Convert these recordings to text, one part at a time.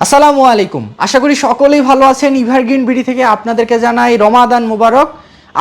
আসসালামু আলাইকুম, আশা করি সকলেই ভালো আছেন। এভারগ্রিন বিডি থেকে আপনাদেরকে জানাই রমাদান মুবারক।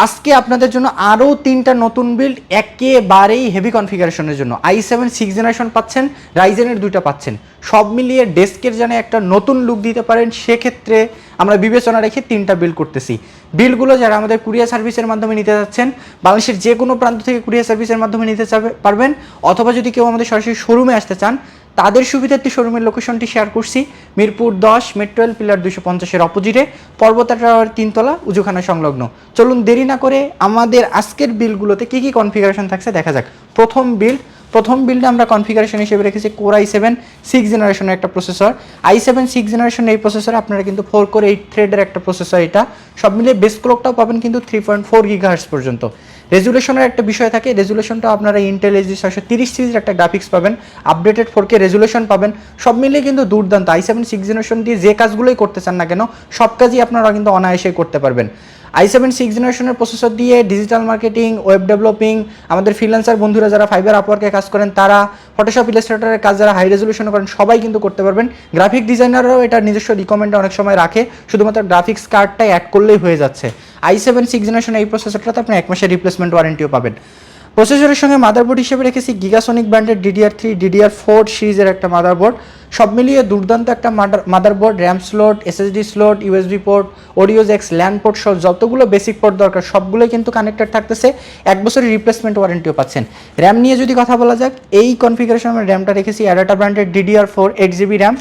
আজকে আপনাদের জন্য আরও 3টা নতুন বিল্ড একেবারেই হেভি কনফিগারেশনের জন্য i7 6th জেনারেশন পাচ্ছেন, রাইজেনের 2টা পাচ্ছেন। সব মিলিয়ে ডেস্কের যেন একটা নতুন লুক দিতে পারেন, সেক্ষেত্রে আমরা বিবেচনা রেখে 3টা বিল্ড করতেছি। বিলগুলো যারা আমাদের কুরিয়ার সার্ভিসের মাধ্যমে নিতে যাচ্ছেন, বাংলাদেশের যে কোনো প্রান্ত থেকে কুরিয়ার সার্ভিসের মাধ্যমে নিতে পারবেন, অথবা যদি কেউ আমাদের সরাসরি শোরুমে আসতে চান তাদের সুবিধার্থে শোরুমের লোকেশনটি শেয়ার করছি। মিরপুর 10 মেট্রোয়েল পিলার 250-এর অপোজিটে, পর্বতা টাওয়ার 3তলা, উজুখানা সংলগ্ন। চলুন দেরি না করে আমাদের আজকের বিলগুলোতে কী কী কনফিগারেশন থাকছে দেখা যাক। প্রথম বিল্ডে আমরা কনফিগারেশন হিসেবে রেখেছি কোর i7 6th জেনারেশনের একটা প্রসেসর। i7 6th জেনারেশন এই প্রসেসর আপনারা কিন্তু 4 কোর 8 থ্রেডের একটা প্রসেসর। এটা সব মিলিয়ে বেস ক্লকটাও পাবেন কিন্তু 3.4 GHz পর্যন্ত। রেজুলেশনের একটা বিষয় থাকে, রেজুলেশনটা আপনারা ইন্টেল HD 630 সিরিজের একটা গ্রাফিক্স পাবেন, আপডেটেড 4K রেজুলেশন পাবেন। সব মিলিয়ে কিন্তু দুর্দান্ত। i7 6th জেনারেশন দিয়ে যে কাজগুলোই করতে চান না কেন, সব কাজই আপনারা কিন্তু অনায়াসেই করতে পারবেন। i7 6th জেনারেশনের প্রসেসর দিয়ে ডিজিটাল মার্কেটিং, ওয়েব ডেভেলপিং, আমাদের ফ্রিল্যান্সার বন্ধুরা যারা ফাইবার আপওয়ার্কে কাজ করেন তারা, ফটোশপ ইলাস্ট্রেটরের কাজ যারা হাই রেজুলেশনে করেন সবাই কিন্তু করতে পারবেন। গ্রাফিক ডিজাইনাররাও এটা নিজস্ব রিকমেন্ডে অনেক সময় রাখে, শুধুমাত্র গ্রাফিক্স কার্ডটাই অ্যাড করলেই হয়ে যাচ্ছে। i7 6th জেনারেশন এই প্রসেসরটাতে আপনি 1 মাসের রিপ্লেসমেন্ট ওয়ারেন্টিও পাবেন। প্রসেসরের সঙ্গে মাদারবোর্ড হিসেবে রেখেছি গিগাসনিক ব্র্যান্ডের DDR3 DDR4 সিরিজের একটা মাদারবোর্ড। সব মিলিয়ে দুর্দান্ত একটা motherboard. RAM slot, SSD slot, USB port, audio jacks, LAN port সহ যতগুলো বেসিক পোর্ট দরকার সবগুলোই কিন্তু কানেক্টেড থাকতেছে। 1 বছরের রিপ্লেসমেন্ট ওয়ারেন্টিও পাচ্ছেন। র্যাম নিয়ে যদি কথা বলা যাক, এই কনফিগারেশন আমরা র্যামটা রেখেছি অ্যাডাটা ব্র্যান্ডের DDR4 8GB RAM.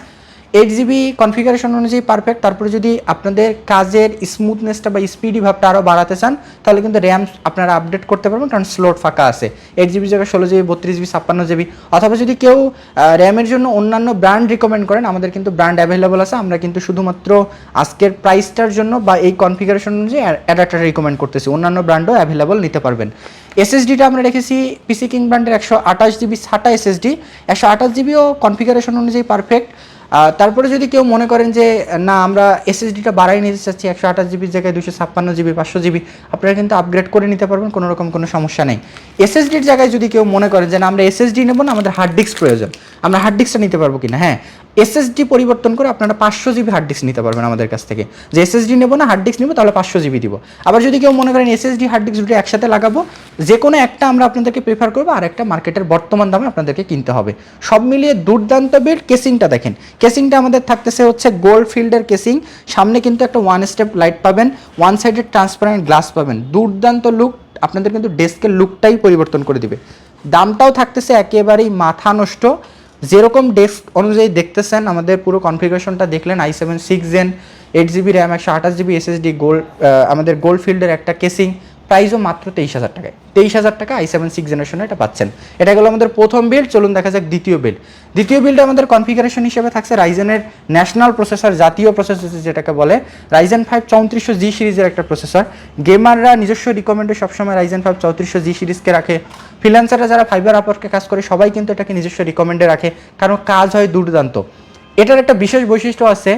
8GB configuration অনুযায়ী পারফেক্ট। তারপরে যদি আপনাদের কাজের স্মুথনেসটা বা স্পিডি ভাবটা আরও বাড়াতে চান তাহলে কিন্তু র্যাম আপনারা আপডেট করতে পারবেন, কারণ স্লট ফাঁকা আছে। 8GB জায়গায় 16GB, 32GB, 56GB। অথবা যদি কেউ র্যামের জন্য অন্যান্য ব্র্যান্ড রিকমেন্ড করেন, আমাদের কিন্তু ব্র্যান্ড অ্যাভেলেবল আছে। আমরা কিন্তু শুধুমাত্র আজকের প্রাইসটার জন্য বা এই কনফিগারেশন অনুযায়ী অ্যাডাপ্টার রিকমেন্ড করতেছি, অন্যান্য ব্র্যান্ডও অ্যাভেলেবল নিতে পারবেন। SSDটা আমরা রেখেছি পিসি কিং ব্র্যান্ডের 128GB SATA SSD। 128GBও কনফিগারেশন অনুযায়ী পারফেক্ট। তারপরে যদি কেউ মনে করেন যে না আমরা SSDটা বাড়াই নিতে চাচ্ছি, 128GB জায়গায় 256GB, 500GB, আপনারা কিন্তু আপগ্রেড করে নিতে পারবেন, কোনো রকম কোনো সমস্যা নেই। SSDর জায়গায় যদি কেউ মনে করেন যে না আমরা SSD নেব না, আমাদের হার্ড ডিস্ক প্রয়োজন, আমরা হার্ড ডিস্কটা নিতে পারবো কিনা, হ্যাঁ, SSD পরিবর্তন করে আপনারা 500GB হার্ড ডিস্ক নিতে পারবেন আমাদের কাছ থেকে। যে SSD নেব না, হার্ড ডিস্ক নেব, তাহলে 500GB দিব। আবার যদি কেউ মনে করেন SSD হার্ড ডিস্ক দুটো একসাথে লাগাবো, যে কোনো একটা আমরা আপনাদেরকে প্রেফার করবো, আর একটা মার্কেটের বর্তমান দামে আপনাদেরকে কিনতে হবে। সব মিলিয়ে দুর্দান্ত বিল্ড। কেসিংটা দেখেন, কেসিংটা আমাদের থাকতেছে হচ্ছে গোল্ড ফিল্ডের কেসিং। সামনে কিন্তু একটা 1 স্টেপ লাইট পাবেন, 1 সাইডের ট্রান্সপারেন্ট গ্লাস পাবেন। দুর্দান্ত লুক, আপনাদের কিন্তু ডেস্কের লুকটাই পরিবর্তন করে দিবে। দামটাও থাকতেছে একেবারেই মাথা নষ্ট। যেরকম ডেস্ক অনুযায়ী দেখতেছেন, আমাদের পুরো কনফিগারেশনটা দেখলেন, i7 6th Gen, 8GB RAM, 128GB SSD, আমাদের গোল্ড ফিল্ডের একটা কেসিং, প্রাইসও মাত্র 23,000 টাকায়। 23,000 টাকা i7 6th জেনারেশনে এটা পাচ্ছেন। এটা গেলো আমাদের প্রথম বিল্ড। চলুন দেখা যাক দ্বিতীয় বিল্ড। দ্বিতীয় বিল্ডে আমাদের কনফিগারেশন হিসেবে থাকছে রাইজেনের ন্যাশনাল প্রসেসর, জাতীয় প্রসেসর যেটাকে বলে, Ryzen 5 3400G সিরিজের একটা প্রসেসর। গেমাররা নিজস্ব রিকমেন্ডে সবসময় Ryzen 5 3400G সিরিজকে রাখে। ফ্রিল্যান্সাররা যারা ফাইবার আপওয়ার্কে কাজ করে সবাই কিন্তু এটাকে নিজস্ব রিকমেন্ডে রাখে, কারণ কাজ হয় দুর্দান্ত। এটার একটা বিশেষ বৈশিষ্ট্য আছে,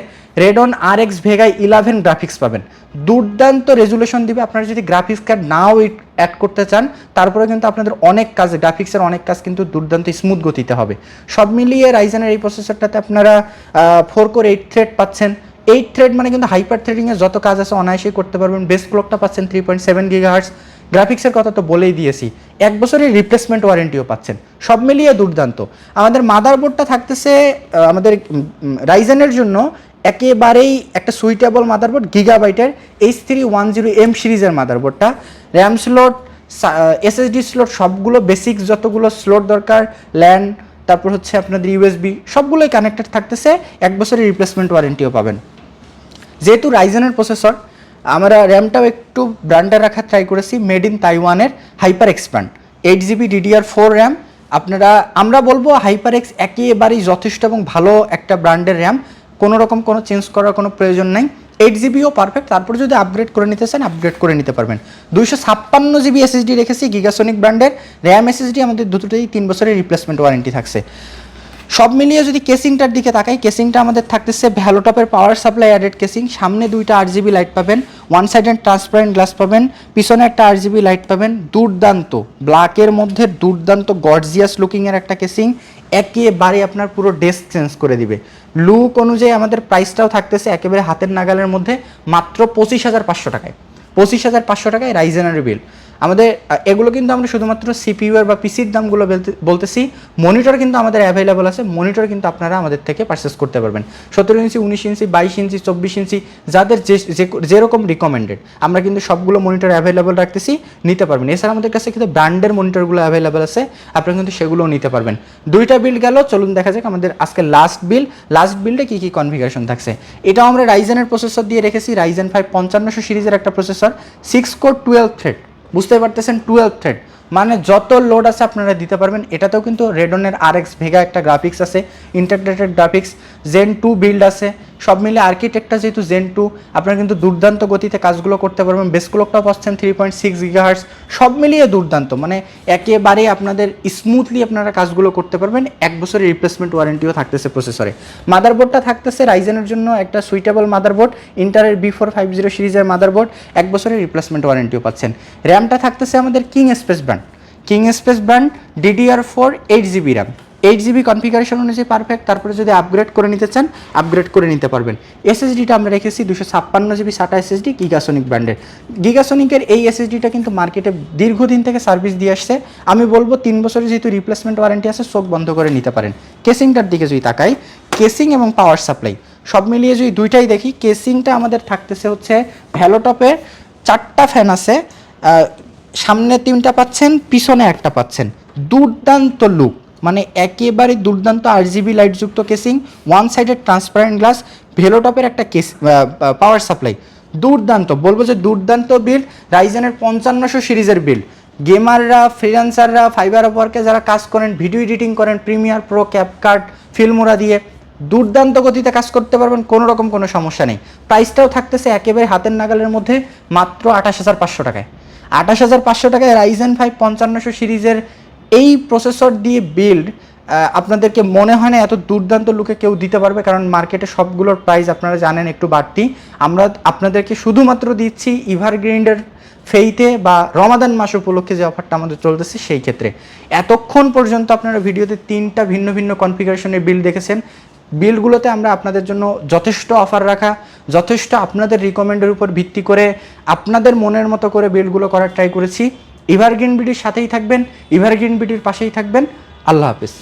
রেডন RX Vega 11 গ্রাফিক্স পাবেন। দুর্দান্ত রেজুলেশন দিবে। আপনারা যদি গ্রাফিক্স কার্ড নাও অ্যাড করতে চান, তারপরে কিন্তু আপনাদের অনেক কাজ, গ্রাফিক্সের অনেক কাজ কিন্তু দুর্দান্ত স্মুথ গতিতে হবে। সব মিলিয়ে রাইজেনের এই প্রসেসরটাতে আপনারা 4 কোর 8 থ্রেড পাচ্ছেন। 8 থ্রেড মানে কিন্তু হাইপার থ্রেডিংয়ের যত কাজ আছে অনায়াসেই করতে পারবেন। বেস ক্লকটা পাচ্ছেন 3.7 GHz। গ্রাফিক্সের কথা তো বলেই দিয়েছি, 1 বছরের রিপ্লেসমেন্ট ওয়ারেন্টিও পাচ্ছেন। সব মিলিয়ে দুর্দান্ত। আমাদের মাদারবোর্ডটা থাকতেছে আমাদের রাইজেনের জন্য একেবারেই একটা সুইটেবল মাদারবোর্ড, গিগাবাইটের H310M সিরিজের মাদারবোর্ডটা। র্যাম স্লট, SSD স্লট সবগুলো বেসিক যতগুলো স্লট দরকার, ল্যান, তারপর হচ্ছে আপনাদের USB সবগুলোই কানেক্টেড থাকতেছে। 1 বছরের রিপ্লেসমেন্ট ওয়ারেন্টিও পাবেন। যেহেতু রাইজেনের প্রসেসর, আমরা র্যামটাও একটু ব্র্যান্ডে রাখার ট্রাই করেছি, মেড ইন তাইওয়ানের hyper expand 8GB DDR4 RAM. আমরা বলবো HyperX একেবারেই যথেষ্ট এবং ভালো একটা ব্র্যান্ডের র্যাম, কোনো রকম কোনো চেঞ্জ করার কোনো প্রয়োজন নাই। 8GBও পারফেক্ট। তারপরে যদি আপগ্রেড করে নিতে চান আপগ্রেড করে নিতে পারবেন। 256GB SSD রেখেছি গিগাসনিক ব্র্যান্ডের। র্যাম SSD আমাদের দুটোতেই 3 বছরের রিপ্লেসমেন্ট ওয়ারেন্টি থাকছে। সব মিলিয়ে যদি কেসিংটার দিকে তাকাই, কেসিংটা আমাদের থাকতেছে ভ্যালোটপের পাওয়ার সাপ্লাই অ্যাডেড কেসিং। সামনে 2টা RGB লাইট পাবেন, 1 সাইডেড ট্রান্সপারেন্ট গ্লাস পাবেন, পিছনে একটা RGB লাইট পাবেন। দুর্দান্ত ব্ল্যাকের মধ্যে দুর্দান্ত গর্জিয়াস লুকিংয়ের একটা কেসিং, একেবারে আপনার পুরো ডেস্ক চেঞ্জ করে দিবে। লুক অনুযায়ী আমাদের প্রাইসটাও থাকতেছে একেবারে হাতের নাগালের মধ্যে মাত্র 25,500 টাকায়। 25,500 টাকায় রাইজেনের বিল। আমাদের এগুলো কিন্তু আমরা শুধুমাত্র সিপিইউ এর বা পিসির দামগুলো বলতেছি। মনিটর কিন্তু আমাদের অ্যাভেলেবল আছে, মনিটর কিন্তু আপনারা আমাদের থেকে পারচেস করতে পারবেন। 17 ইঞ্চি, 19 ইঞ্চি, 22 ইঞ্চি, 24 ইঞ্চি, যাদের যেরকম রিকমেন্ডেড আমরা কিন্তু সবগুলো মনিটর অ্যাভেলেবল রাখতেছি, নিতে পারবেন। এছাড়া আমাদের কাছে কিন্তু ব্র্যান্ডের মনিটরগুলো অ্যাভেলেবল আছে, আপনারা কিন্তু সেগুলোও নিতে পারবেন। দুইটা বিল গেল, চলুন দেখা যাক আমাদের আজকে লাস্ট বিলটা কী কী কনফিগারেশন থাকছে। এটাও আমরা রাইজেনের প্রসেসর দিয়ে রেখেছি, রাইজেন 5 5500 সিরিজের একটা প্রসেসর, 6 কোর 12 থ্রেড, বুঝতে পারতেছেন 12 থ্রেড মানে যত লোড আছে আপনারা দিতে পারবেন। এটাতেও কিন্তু রেডনের RX ভেগা একটা গ্রাফিক্স আছে, ইন্টাগ্রেটেড গ্রাফিক্স, জেন 2 বিল্ড আছে, সব মিলে আর্কিটেক্টটা যেহেতু জেন 2, আপনারা কিন্তু দুর্দান্ত গতিতে কাজগুলো করতে পারবেন। বেস ক্লকটাও পাচ্ছেন 3.6 GHz, সব মিলিয়ে দুর্দান্ত, মানে একেবারে আপনাদের স্মুথলি আপনারা কাজগুলো করতে পারবেন। 1 বছরের রিপ্লেসমেন্ট ওয়ারেন্টিও থাকতেছে প্রসেসরে। মাদারবোর্ডটা থাকতেছে রাইজেনের জন্য একটা সুইটেবল মাদারবোর্ড, ইন্টারের B450 সিরিজের মাদারবোর্ড, 1 বছরের রিপ্লেসমেন্ট ওয়ারেন্টিও পাচ্ছেন। র্যামটা থাকতেছে আমাদের king space brand DDR4 8GB RAM, 8GB configuration অনুযায়ী পারফেক্ট। তারপরে যদি আপগ্রেড করে নিতে চান, আপগ্রেড করে নিতে পারবেন। SSDটা আমরা রেখেছি 256GB SATA SSD গিগাসনিক ব্র্যান্ডের। গিগাসনিকের এই SSDটা কিন্তু মার্কেটে দীর্ঘদিন থেকে সার্ভিস দিয়ে আসছে। আমি বলবো 3 বছরের যেহেতু রিপ্লেসমেন্ট ওয়ারেন্টি আছে, চোখ বন্ধ করে নিতে পারেন। কেসিংটার দিকে যদি তাকাই, কেসিং এবং পাওয়ার সাপ্লাই সব মিলিয়ে যদি দুইটাই দেখি, কেসিংটা আমাদের থাকতেছে হচ্ছে ভ্যালোটপের 4টা ফ্যান আছে, সামনে 3টা পাচ্ছেন, পিছনে একটা পাচ্ছেন। দুর্দান্ত লুক, মানে একেবারে দুর্দান্ত RGB লাইটযুক্ত casing, one sided transparent glass, ভেলোটপের একটা পাওয়ার সাপ্লাই, দুর্দান্ত, বলবো যে দুর্দান্ত বিল্ড। রাইজেনের 5500 সিরিজের বিল্ড, গেমাররা, ফ্রিল্যান্সাররা, ফাইবার ওয়ার্কে যারা কাজ করেন, ভিডিও এডিটিং করেন, প্রিমিয়ার প্রো, ক্যাপকাট, ফিল্মোরা দিয়ে দুর্দান্ত গতিতে কাজ করতে পারবেন, কোনো রকম কোনো সমস্যা নেই। প্রাইসটাও থাকতেছে একেবারে হাতের নাগালের মধ্যে মাত্র 28,500 টাকায়। 28,500 টাকায় রাইজেন 5 5500 সিরিজের এই প্রসেসর দিয়ে বিল্ড আপনাদেরকে মনে হয় না এত দুর্দান্ত লুকে কেউ দিতে পারবে, কারণ মার্কেটে সবগুলোর প্রাইস আপনারা জানেন একটু বাড়তি। আমরা আপনাদেরকে শুধুমাত্র দিচ্ছি এভারগ্রিনের ফেইতে বা রমাদান মাস উপলক্ষে যে অফারটা আমাদের চলতেছে সেই ক্ষেত্রে। এতক্ষণ পর্যন্ত আপনারা ভিডিওতে 3টা ভিন্ন ভিন্ন কনফিগারেশনের বিল দেখেছেন। বিলগুলোতে আমরা আপনাদের জন্য যথেষ্ট অফার রাখা, যথেষ্ট আপনাদের রিকমেন্ডের উপর ভিত্তি করে আপনাদের মনের মতো করে বিলগুলো করার ট্রাই করেছি। এভারগ্রিন বিডির সাথেই থাকবেন, এভারগ্রিন বিডির পাশেই থাকবেন। আল্লাহ হাফেজ।